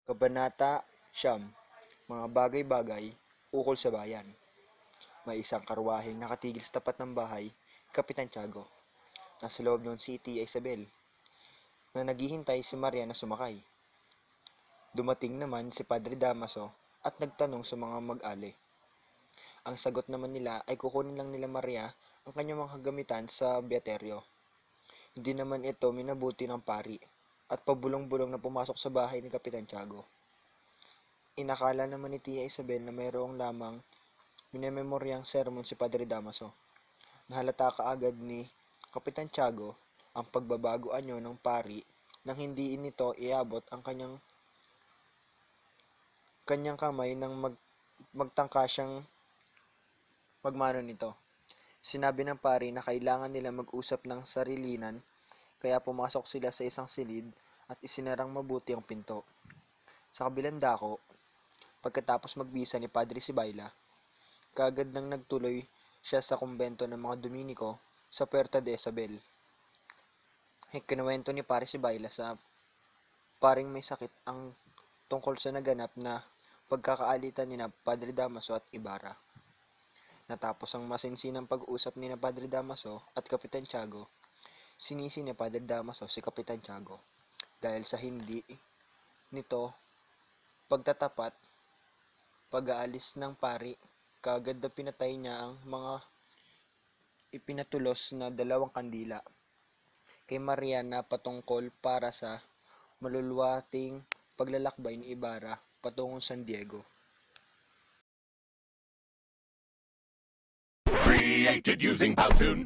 Kabanata 9, mga bagay-bagay ukol sa bayan. May isang karwaheng nakatigil sa tapat ng bahay, Kapitan Tiago. Nasa loob ng si Tia Isabel, na naghihintay si Maria na sumakay. Dumating naman si Padre Damaso at nagtanong sa mga mag-ali. Ang sagot naman nila ay kukunin lang nila Maria ang kanyang mga kagamitan sa Beaterio. Hindi naman ito minabuti ng pari at pabulong-bulong na pumasok sa bahay ni Kapitan Tiago. Inakala naman ni Tia Isabel na mayroong lamang minememoryang sermon si Padre Damaso. Nahalata kaagad ni Kapitan Tiago ang pagbabago anyo ng pari nang hindi nito iabot ang kanyang kamay nang magtangka siyang magmano nito. Sinabi ng pari na kailangan nila mag-usap ng sarilinan, kaya pumasok sila sa isang silid at isinarang mabuti ang pinto. Sa kabilang dako, pagkatapos magbisa ni Padre Sibayla, kaagad nang nagtuloy siya sa kumbento ng mga Dominiko sa Puerta de Isabel. Ikinuwento ni Padre Sibayla sa paring may sakit ang tungkol sa naganap na pagkakaalitan ni Padre Damaso at Ibarra. Natapos ang masinsinang pag-usap ni Padre Damaso at Kapitan Tiago, sinisi ni Padre Damaso si Kapitan Tiago dahil sa hindi nito pagtatapat pag-aalis ng pari. Kaagad na pinatay niya ang mga ipinatulos na 2 kandila kay Maria na patungkol para sa maluluwating paglalakbay ni Ibarra patungong San Diego. Created using Powtoon.